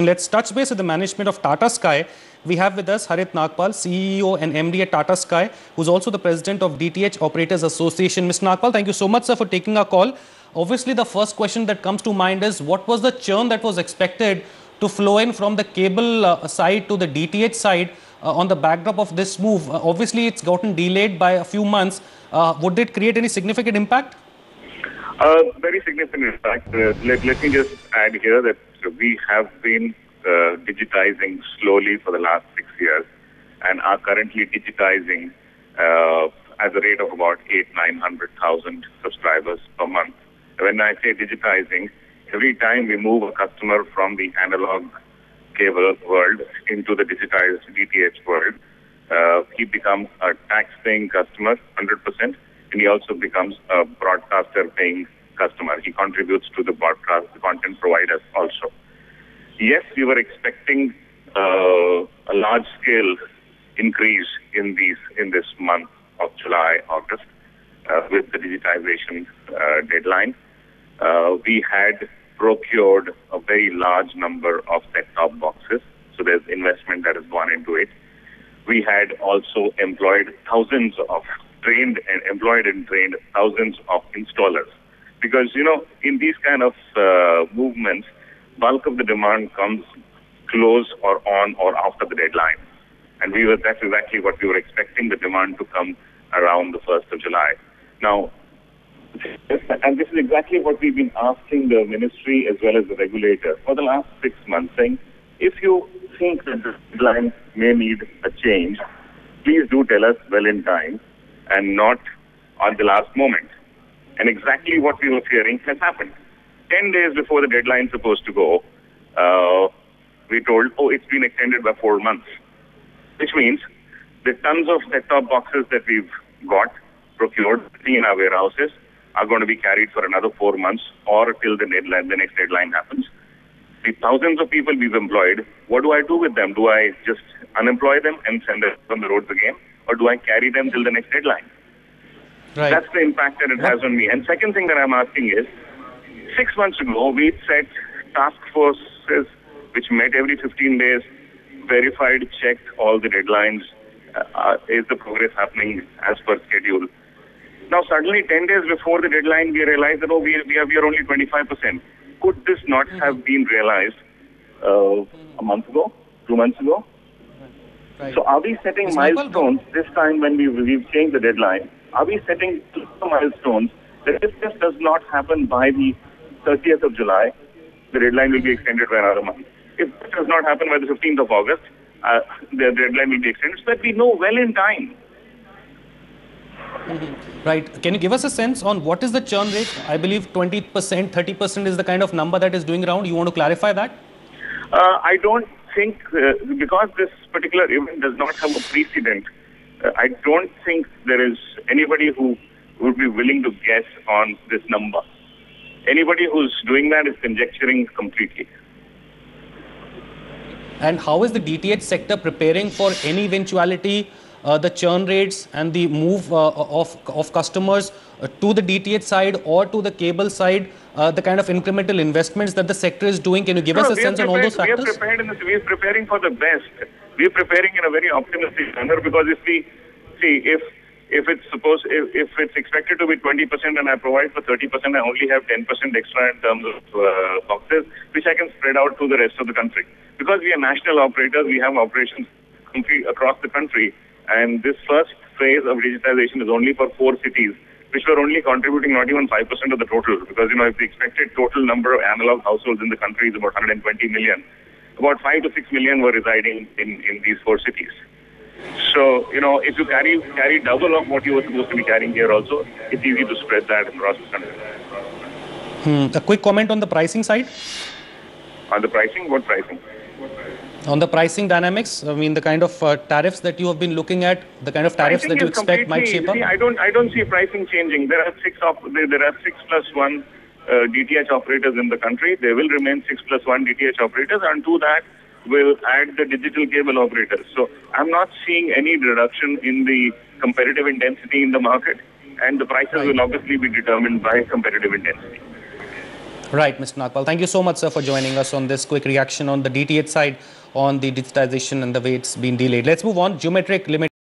Let's touch base with the management of Tata Sky. We have with us Harit Nagpal, CEO and MD at Tata Sky, who's also the president of DTH Operators Association. Mr. Nagpal, thank you so much, sir, for taking our call. Obviously, the first question that comes to mind is, what was the churn that was expected to flow in from the cable side to the DTH side on the backdrop of this move? Obviously, it's gotten delayed by a few months. Would it create any significant impact? Very significant impact. Let me just add here that we have been digitizing slowly for the last 6 years and are currently digitizing at the rate of about 800,000-900,000 subscribers per month. When I say digitizing, every time we move a customer from the analog cable world into the digitized DTH world, he becomes a tax-paying customer, 100%. And he also becomes a broadcaster-paying customer. He contributes to the broadcast, the content providers also. Yes, we were expecting a large-scale increase in this month of July, August, with the digitization deadline. We had procured a very large number of set-top boxes, so there's investment that has gone into it. We had also employed trained thousands of installers. Because, in these kind of movements, bulk of the demand comes close or on or after the deadline. And that's exactly what we were expecting, the demand to come around the 1st of July. Now, and this is exactly what we've been asking the ministry as well as the regulator for the last 6 months, saying, if you think that the deadline may need a change, please do tell us well in time and not at the last moment. And exactly what we were fearing has happened. 10 days before the deadline is supposed to go, we told, it's been extended by 4 months. Which means the tons of set-top boxes that we've got procured in our warehouses are going to be carried for another 4 months or till the next deadline happens. The thousands of people we've employed, what do I do with them? Do I just unemploy them and send them on the roads again? Or do I carry them till the next deadline? Right. That's the impact that it has on me. And second thing that I'm asking is, 6 months ago, we set task forces which met every 15 days, verified, checked all the deadlines. Is the progress happening as per schedule? Now, suddenly, 10 days before the deadline, we realized that, we are only 25%. Could this not have been realized a month ago, 2 months ago? Right. So are we setting milestones this time when we've changed the deadline? Are we setting milestones that if this does not happen by the 30th of July, the deadline will be extended by another month? If this does not happen by the 15th of August, the deadline will be extended so that we know well in time. Right. Can you give us a sense on what is the churn rate? I believe 20%, 30% is the kind of number that is doing around. You want to clarify that? I don't think, because this particular event does not have a precedent, I don't think there is anybody who would be willing to guess on this number. Anybody who's doing that is conjecturing completely. And how is the DTH sector preparing for any eventuality, the churn rates and the move of customers to the DTH side or to the cable side, the kind of incremental investments that the sector is doing? Can you give us a sense on all those factors? We are preparing for the best. We are preparing in a very optimistic manner, because if it's expected to be 20% and I provide for 30%, I only have 10% extra in terms of boxes, which I can spread out to the rest of the country. Because we are national operators, we have operations across the country. And this first phase of digitization is only for 4 cities, which were only contributing not even 5% of the total. Because, if the expected total number of analog households in the country is about 120 million, about 5 to 6 million were residing in these 4 cities. So, if you carry double of what you were supposed to be carrying here also, it's easy to spread that across the country. A quick comment on the pricing side? On the pricing? What pricing? On the pricing dynamics, I mean, the kind of tariffs that you have been looking at, the kind of tariffs that you expect might shape up? I don't see pricing changing. There are 6 plus 1 DTH operators in the country. There will remain 6 plus 1 DTH operators, and to that will add the digital cable operators. So I'm not seeing any reduction in the competitive intensity in the market, and the prices will obviously be determined by competitive intensity. Right, Mr. Nagpal. Thank you so much, sir, for joining us on this quick reaction on the DTH side on the digitization and the way it's been delayed. Let's move on. Geometric limit.